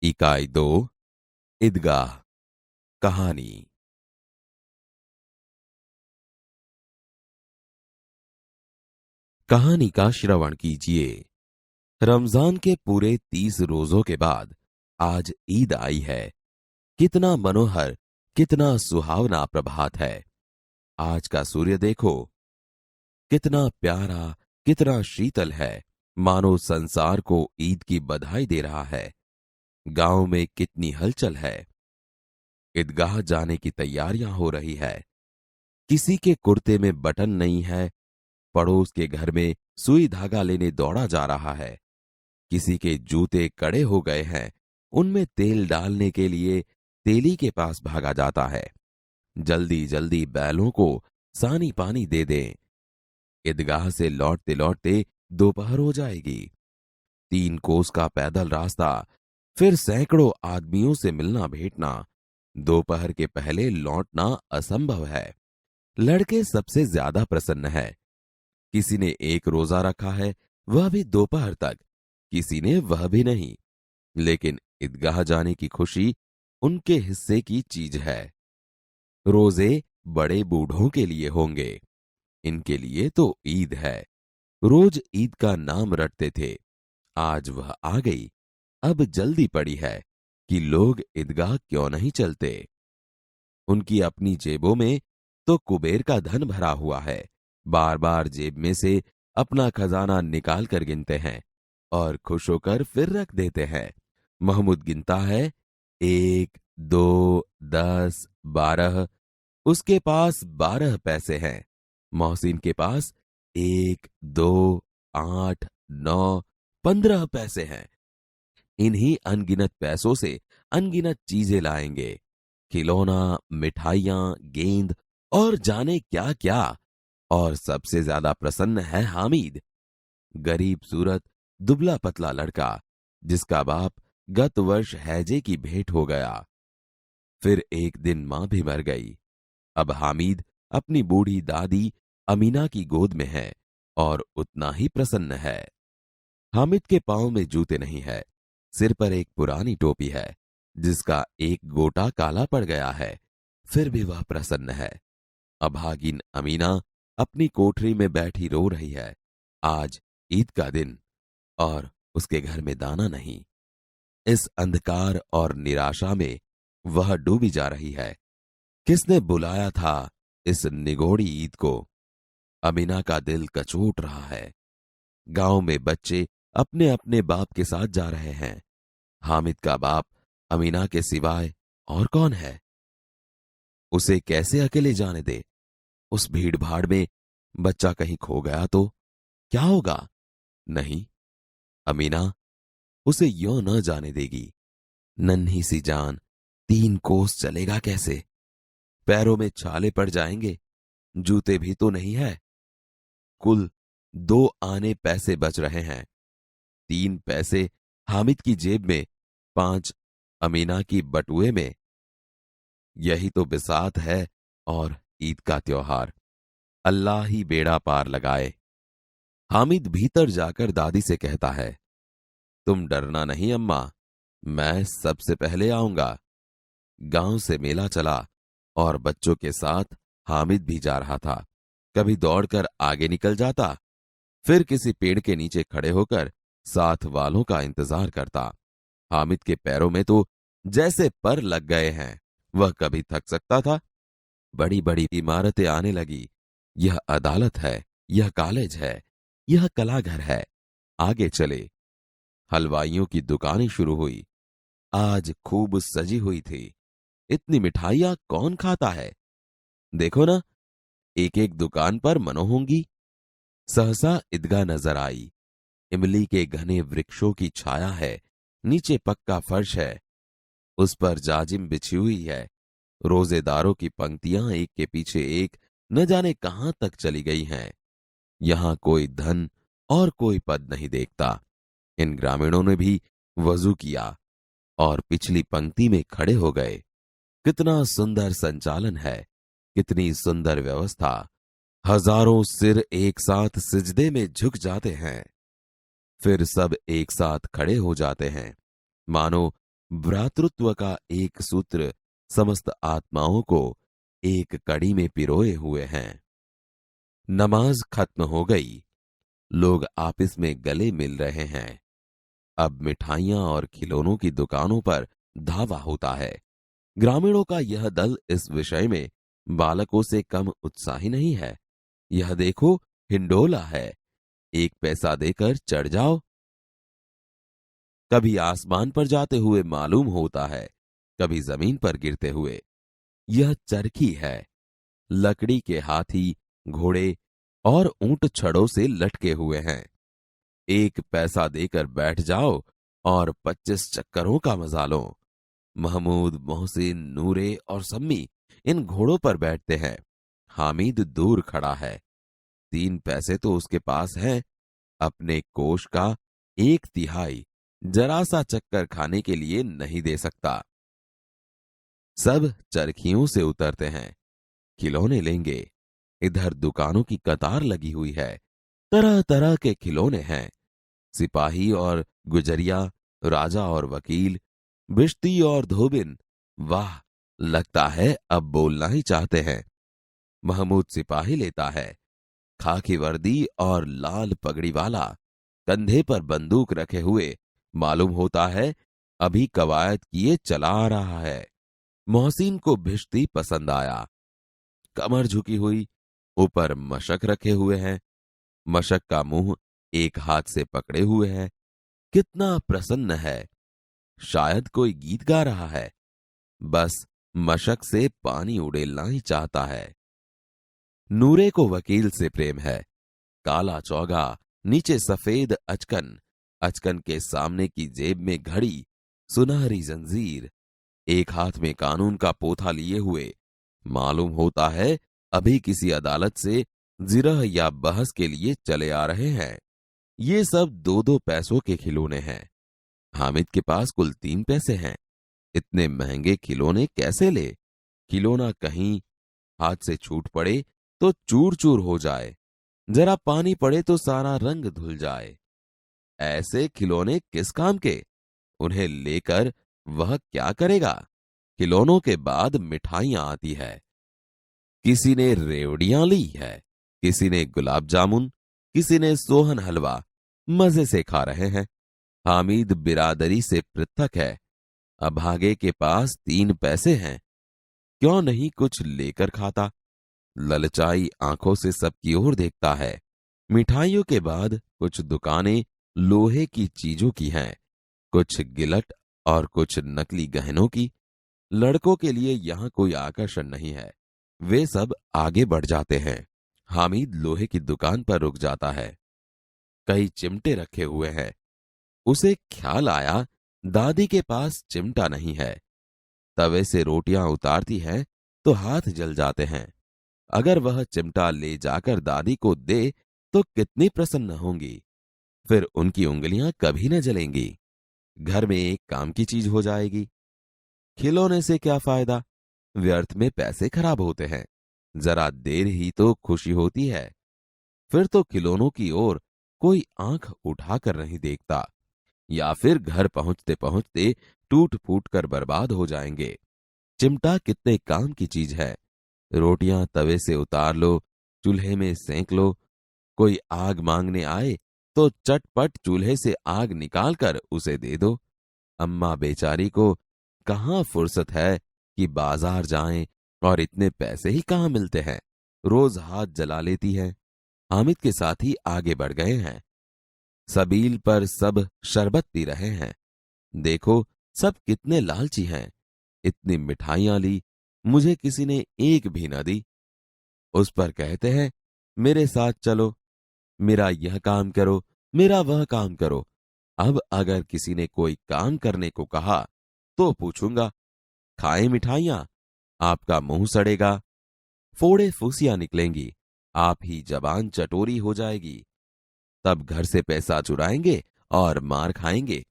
इकाई 2 ईदगाह कहानी। कहानी का श्रवण कीजिए। रमजान के पूरे 30 रोजों के बाद आज ईद आई है। कितना मनोहर, कितना सुहावना प्रभात है। आज का सूर्य देखो, कितना प्यारा, कितना शीतल है, मानो संसार को ईद की बधाई दे रहा है। गांव में कितनी हलचल है। ईदगाह जाने की तैयारियां हो रही है। किसी के कुर्ते में बटन नहीं है, पड़ोस के घर में सुई धागा लेने दौड़ा जा रहा है। किसी के जूते कड़े हो गए हैं, उनमें तेल डालने के लिए तेली के पास भागा जाता है। जल्दी जल्दी बैलों को सानी पानी दे दें। ईदगाह से लौटते लौटते दोपहर हो जाएगी। 3 कोस का पैदल रास्ता, फिर सैकड़ों आदमियों से मिलना भेंटना। दोपहर के पहले लौटना असंभव है। लड़के सबसे ज्यादा प्रसन्न है। किसी ने 1 रोजा रखा है, वह भी दोपहर तक, किसी ने वह भी नहीं। लेकिन ईदगाह जाने की खुशी उनके हिस्से की चीज है। रोजे बड़े बूढ़ों के लिए होंगे, इनके लिए तो ईद है। रोज ईद का नाम रटते थे, आज वह आ गई। अब जल्दी पड़ी है कि लोग ईदगाह क्यों नहीं चलते। उनकी अपनी जेबों में तो कुबेर का धन भरा हुआ है। बार बार जेब में से अपना खजाना निकाल कर गिनते हैं और खुश होकर फिर रख देते हैं। महमूद गिनता है, 1, 2, 10, 12। उसके पास 12 पैसे हैं। मोहसिन के पास 1, 2, 8, 9, 15 पैसे हैं। इन्हीं अनगिनत पैसों से अनगिनत चीजें लाएंगे। खिलौना, मिठाइयां, गेंद और जाने क्या क्या। और सबसे ज्यादा प्रसन्न है हामिद, गरीब सूरत, दुबला पतला लड़का, जिसका बाप गत वर्ष हैजे की भेंट हो गया। फिर एक दिन मां भी मर गई। अब हामिद अपनी बूढ़ी दादी अमीना की गोद में है और उतना ही प्रसन्न है। हामिद के पांव में जूते नहीं है। सिर पर एक पुरानी टोपी है, जिसका एक गोटा काला पड़ गया है। फिर भी वह प्रसन्न है। अभागिन अमीना अपनी कोठरी में बैठी रो रही है। आज ईद का दिन और उसके घर में दाना नहीं। इस अंधकार और निराशा में वह डूबी जा रही है। किसने बुलाया था इस निगोड़ी ईद को? अमीना का दिल कचोट रहा है। गांव में बच्चे अपने अपने बाप के साथ जा रहे हैं। हामिद का बाप अमीना के सिवाय और कौन है? उसे कैसे अकेले जाने दे? उस भीड़ भाड़ में बच्चा कहीं खो गया तो क्या होगा? नहीं, अमीना उसे यों न जाने देगी। नन्ही सी जान 3 कोस चलेगा कैसे? पैरों में छाले पड़ जाएंगे। जूते भी तो नहीं है। कुल 2 आने पैसे बच रहे हैं। 3 पैसे हामिद की जेब में, 5 अमीना की बटुए में। यही तो बिसात है और ईद का त्योहार। अल्लाह ही बेड़ा पार लगाए। हामिद भीतर जाकर दादी से कहता है, तुम डरना नहीं अम्मा, मैं सबसे पहले आऊंगा। गांव से मेला चला और बच्चों के साथ हामिद भी जा रहा था। कभी दौड़कर आगे निकल जाता, फिर किसी पेड़ के नीचे खड़े होकर साथ वालों का इंतजार करता। हामिद के पैरों में तो जैसे पर लग गए हैं। वह कभी थक सकता था। बड़ी बड़ी इमारतें आने लगी। यह अदालत है, यह कॉलेज है, यह कलाघर है। आगे चले। हलवाइयों की दुकानें शुरू हुई। आज खूब सजी हुई थी। इतनी मिठाइयां कौन खाता है? देखो ना, एक एक दुकान पर मनो होंगी। सहसा ईदगाह नजर आई। इमली के घने वृक्षों की छाया है। नीचे पक्का फर्श है, उस पर जाजिम बिछी हुई है। रोजेदारों की पंक्तियां एक के पीछे एक न जाने कहां तक चली गई हैं। यहां कोई धन और कोई पद नहीं देखता। इन ग्रामीणों ने भी वजू किया और पिछली पंक्ति में खड़े हो गए। कितना सुंदर संचालन है, कितनी सुंदर व्यवस्था। हजारों सिर एक साथ सिजदे में झुक जाते हैं, फिर सब एक साथ खड़े हो जाते हैं, मानो भ्रातृत्व का एक सूत्र समस्त आत्माओं को एक कड़ी में पिरोए हुए हैं। नमाज खत्म हो गई। लोग आपस में गले मिल रहे हैं। अब मिठाइयां और खिलौनों की दुकानों पर धावा होता है। ग्रामीणों का यह दल इस विषय में बालकों से कम उत्साही नहीं है। यह देखो, हिंडोला है, 1 पैसा देकर चढ़ जाओ। कभी आसमान पर जाते हुए मालूम होता है, कभी जमीन पर गिरते हुए। यह चरखी है। लकड़ी के हाथी, घोड़े और ऊंट छड़ों से लटके हुए हैं। 1 पैसा देकर बैठ जाओ और 25 चक्करों का मजा लो। महमूद, मोहसिन, नूरे और सम्मी इन घोड़ों पर बैठते हैं। हामिद दूर खड़ा है। 3 पैसे तो उसके पास हैं। अपने कोष का 1/3 जरा सा चक्कर खाने के लिए नहीं दे सकता। सब चरखियों से उतरते हैं। खिलौने लेंगे। इधर दुकानों की कतार लगी हुई है। तरह तरह के खिलौने हैं। सिपाही और गुजरिया, राजा और वकील, बिश्ती और धोबिन। वाह, लगता है अब बोलना ही चाहते हैं। महमूद सिपाही लेता है। खाकी वर्दी और लाल पगड़ी वाला, कंधे पर बंदूक रखे हुए, मालूम होता है अभी कवायद किए चला आ रहा है। मोहसिन को भिश्ती पसंद आया। कमर झुकी हुई, ऊपर मशक रखे हुए हैं। मशक का मुंह एक हाथ से पकड़े हुए है। कितना प्रसन्न है, शायद कोई गीत गा रहा है। बस मशक से पानी उड़ेलना ही चाहता है। नूरे को वकील से प्रेम है। काला चौगा, नीचे सफेद अचकन, अचकन के सामने की जेब में घड़ी, सुनहरी जंजीर, एक हाथ में कानून का पोथा लिए हुए, मालूम होता है अभी किसी अदालत से जिरह या बहस के लिए चले आ रहे हैं। ये सब 2-2 पैसों के खिलौने हैं। हामिद के पास कुल 3 पैसे हैं। इतने महंगे खिलौने कैसे ले? खिलौना कहीं हाथ से छूट पड़े तो चूर चूर हो जाए, जरा पानी पड़े तो सारा रंग धुल जाए। ऐसे खिलौने किस काम के? उन्हें लेकर वह क्या करेगा? खिलौनों के बाद मिठाइयां आती है। किसी ने रेवड़ियां ली है, किसी ने गुलाब जामुन, किसी ने सोहन हलवा। मजे से खा रहे हैं। हामिद बिरादरी से पृथक है। अभागे के पास 3 पैसे हैं। क्यों नहीं कुछ लेकर खाता? ललचाई आंखों से सबकी ओर देखता है। मिठाइयों के बाद कुछ दुकानें लोहे की चीजों की हैं, कुछ गिलट और कुछ नकली गहनों की। लड़कों के लिए यहां कोई आकर्षण नहीं है। वे सब आगे बढ़ जाते हैं। हामिद लोहे की दुकान पर रुक जाता है। कई चिमटे रखे हुए हैं। उसे ख्याल आया, दादी के पास चिमटा नहीं है। तवे से रोटियां उतारती है तो हाथ जल जाते हैं। अगर वह चिमटा ले जाकर दादी को दे तो कितनी प्रसन्न होंगी। फिर उनकी उंगलियां कभी न जलेंगी। घर में एक काम की चीज हो जाएगी। खिलौने से क्या फायदा? व्यर्थ में पैसे खराब होते हैं। जरा देर ही तो खुशी होती है। फिर तो खिलौनों की ओर कोई आंख उठाकर नहीं देखता, या फिर घर पहुंचते पहुंचते टूट फूट कर बर्बाद हो जाएंगे। चिमटा कितने काम की चीज है। रोटियां तवे से उतार लो, चूल्हे में सेंक लो। कोई आग मांगने आए तो चटपट चूल्हे से आग निकालकर उसे दे दो। अम्मा बेचारी को कहाँ फुर्सत है कि बाजार जाएं, और इतने पैसे ही कहाँ मिलते हैं। रोज हाथ जला लेती है। हामिद के साथी आगे बढ़ गए हैं। सबील पर सब शरबत पी रहे हैं। देखो, सब कितने लालची हैं। इतनी मिठाइयां ली, मुझे किसी ने एक भी न दी। उस पर कहते हैं, मेरे साथ चलो, मेरा यह काम करो, मेरा वह काम करो। अब अगर किसी ने कोई काम करने को कहा तो पूछूंगा, खाएं मिठाइयां? आपका मुंह सड़ेगा, फोड़े फूसियां निकलेंगी, आप ही जबान चटोरी हो जाएगी। तब घर से पैसा चुराएंगे और मार खाएंगे।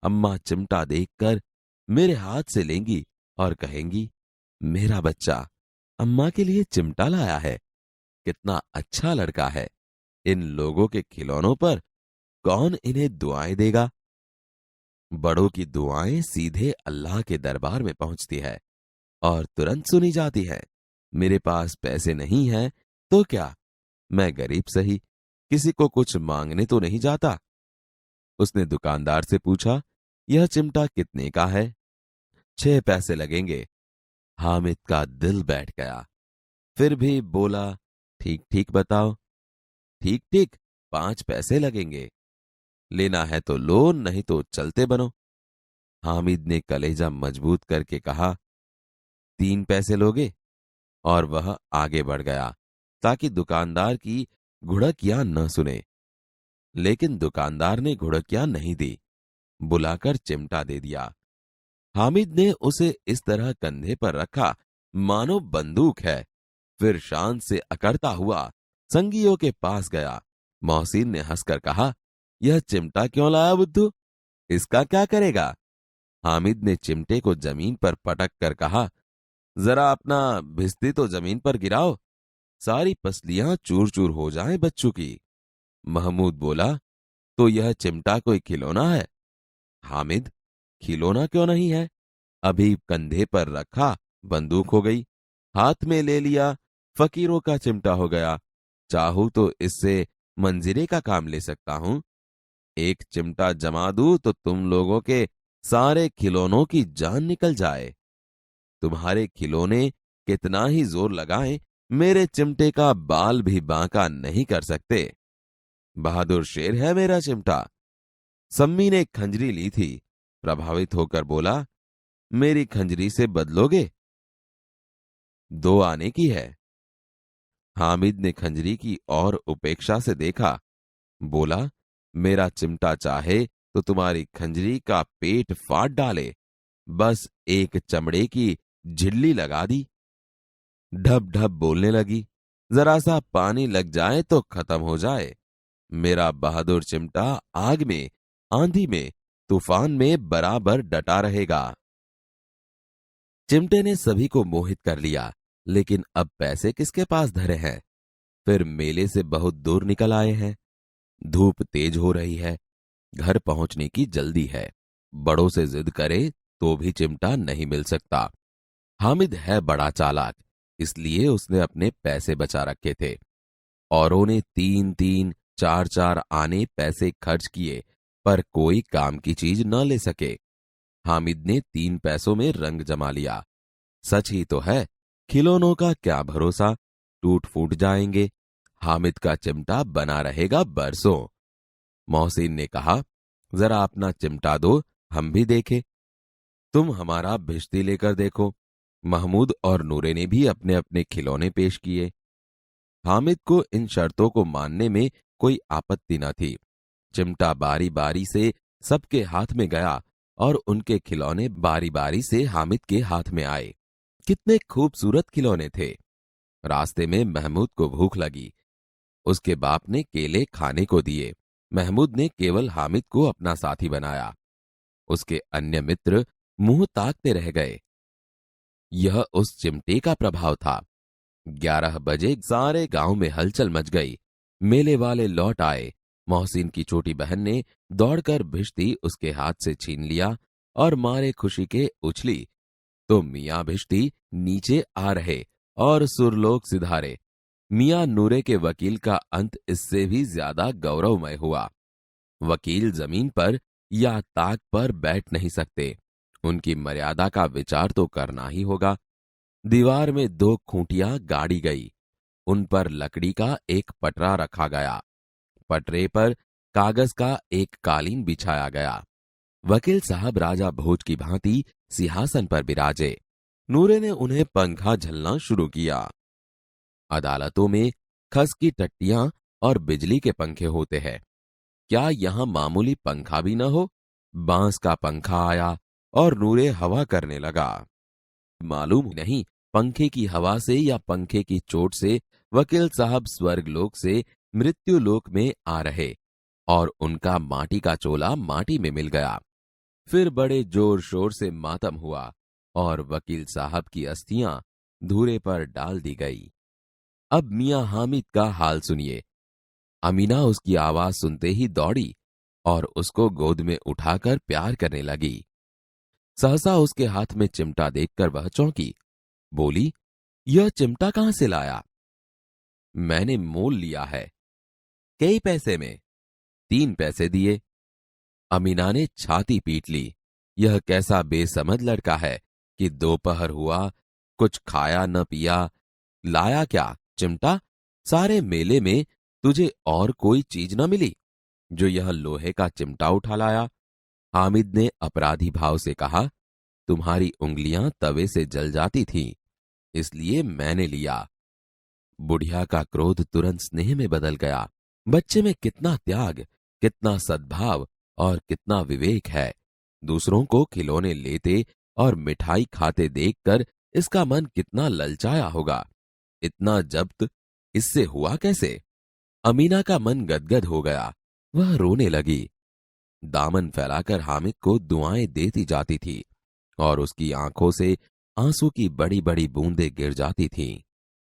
अम्मा चिमटा देखकर मेरे हाथ से लेंगी और कहेंगी, मेरा बच्चा अम्मा के लिए चिमटा लाया है, कितना अच्छा लड़का है। इन लोगों के खिलौनों पर कौन इन्हें दुआएं देगा? बड़ों की दुआएं सीधे अल्लाह के दरबार में पहुंचती है और तुरंत सुनी जाती है। मेरे पास पैसे नहीं हैं तो क्या, मैं गरीब सही, किसी को कुछ मांगने तो नहीं जाता। उसने दुकानदार से पूछा, यह चिमटा कितने का है? 6 पैसे लगेंगे। हामिद का दिल बैठ गया। फिर भी बोला, ठीक ठीक बताओ। ठीक ठीक, 5 पैसे लगेंगे। लेना है तो लो, नहीं तो चलते बनो। हामिद ने कलेजा मजबूत करके कहा, 3 पैसे लोगे? और वह आगे बढ़ गया ताकि दुकानदार की घुड़कियां न सुने। लेकिन दुकानदार ने घुड़कियां नहीं दी, बुलाकर चिमटा दे दिया। हामिद ने उसे इस तरह कंधे पर रखा मानो बंदूक है। फिर शान से अकड़ता हुआ संगियों के पास गया। मोहसिन ने हंसकर कहा, यह चिमटा क्यों लाया बुद्धू? इसका क्या करेगा? हामिद ने चिमटे को जमीन पर पटक कर कहा, जरा अपना भिस्ती तो जमीन पर गिराओ, सारी पसलियां चूर चूर हो जाएं बच्चों की। महमूद बोला, तो यह चिमटा कोई खिलौना है? हामिद, खिलौना क्यों नहीं है? अभी कंधे पर रखा बंदूक हो गई, हाथ में ले लिया फकीरों का चिमटा हो गया। चाहूं तो इससे मंजीरे का काम ले सकता हूं। एक चिमटा जमा दूं तो तुम लोगों के सारे खिलौनों की जान निकल जाए। तुम्हारे खिलौने कितना ही जोर लगाएं, मेरे चिमटे का बाल भी बांका नहीं कर सकते। बहादुर शेर है मेरा चिमटा। सम्मी ने खंजरी ली थी, प्रभावित होकर बोला, मेरी खंजरी से बदलोगे? 2 आने की है। हामिद ने खंजरी की और उपेक्षा से देखा, बोला, मेरा चिमटा चाहे तो तुम्हारी खंजरी का पेट फाड़ डाले, बस एक चमड़े की झिल्ली लगा दी। ढब ढब बोलने लगी, जरा सा पानी लग जाए तो खत्म हो जाए। मेरा बहादुर चिमटा आग में, आंधी में, तूफान में बराबर डटा रहेगा। चिमटे ने सभी को मोहित कर लिया, लेकिन अब पैसे किसके पास धरे हैं? फिर मेले से बहुत दूर निकल आए हैं। धूप तेज हो रही है, घर पहुंचने की जल्दी है। बड़ों से जिद करे तो भी चिमटा नहीं मिल सकता। हामिद है बड़ा चालाक, इसलिए उसने अपने पैसे बचा रखे थे। औरों ने 3-3, 4-4 आने पैसे खर्च किए, पर कोई काम की चीज न ले सके। हामिद ने 3 पैसों में रंग जमा लिया। सच ही तो है, खिलौनों का क्या भरोसा, टूट फूट जाएंगे। हामिद का चिमटा बना रहेगा बरसों। मोहसिन ने कहा, जरा अपना चिमटा दो, हम भी देखें। तुम हमारा भिश्ती लेकर देखो। महमूद और नूरे ने भी अपने अपने खिलौने पेश किए। हामिद को इन शर्तों को मानने में कोई आपत्ति न थी। चिमटा बारी बारी से सबके हाथ में गया और उनके खिलौने बारी बारी से हामिद के हाथ में आए। कितने खूबसूरत खिलौने थे। रास्ते में महमूद को भूख लगी। उसके बाप ने केले खाने को दिए। महमूद ने केवल हामिद को अपना साथी बनाया। उसके अन्य मित्र मुंह ताकते रह गए। यह उस चिमटे का प्रभाव था। 11 बजे सारे गांव में हलचल मच गई। मेले वाले लौट आए। मोहसिन की छोटी बहन ने दौड़कर भिश्ती उसके हाथ से छीन लिया और मारे खुशी के उछली तो मियां भिश्ती नीचे आ रहे और सुरलोक सिधारे। मियां नूरे के वकील का अंत इससे भी ज्यादा गौरवमय हुआ। वकील जमीन पर या ताक पर बैठ नहीं सकते, उनकी मर्यादा का विचार तो करना ही होगा। दीवार में 2 खूंटियां गाड़ी गई, उन पर लकड़ी का एक पटरा रखा गया। पटरे पर कागज का एक कालीन बिछाया गया। वकील साहब राजा भोज की भांति सिंहासन पर बिराजे। नूरे ने उन्हें पंखा झलना शुरू किया। अदालतों में खस की टट्टियां और बिजली के पंखे होते हैं, क्या यहां मामूली पंखा भी न हो? बांस का पंखा आया और नूरे हवा करने लगा। मालूम नहीं पंखे की हवा से या पंखे की चोट से वकील साहब स्वर्गलोक से मृत्युलोक में आ रहे और उनका माटी का चोला माटी में मिल गया। फिर बड़े जोर शोर से मातम हुआ और वकील साहब की अस्थियां धूरे पर डाल दी गई। अब मियां हामिद का हाल सुनिए। अमीना उसकी आवाज सुनते ही दौड़ी और उसको गोद में उठाकर प्यार करने लगी। सहसा उसके हाथ में चिमटा देखकर वह चौंकी। बोली, यह चिमटा कहां से लाया? मैंने मोल लिया है। कई पैसे में? 3 पैसे दिए। अमीना ने छाती पीट ली। यह कैसा बेसमझ लड़का है कि दोपहर हुआ, कुछ खाया न पिया, लाया क्या चिमटा? सारे मेले में तुझे और कोई चीज न मिली जो यह लोहे का चिमटा उठा लाया? हामिद ने अपराधी भाव से कहा, तुम्हारी उंगलियां तवे से जल जाती थीं, इसलिए मैंने लिया। बुढ़िया का क्रोध तुरंत स्नेह में बदल गया। बच्चे में कितना त्याग, कितना सद्भाव और कितना विवेक है। दूसरों को खिलौने लेते और मिठाई खाते देखकर इसका मन कितना ललचाया होगा। इतना जब्त इससे हुआ कैसे? अमीना का मन गदगद हो गया। वह रोने लगी। दामन फैलाकर हामिद को दुआएं देती जाती थी और उसकी आंखों से आंसू की बड़ी बड़ी बूंदें गिर जाती थीं।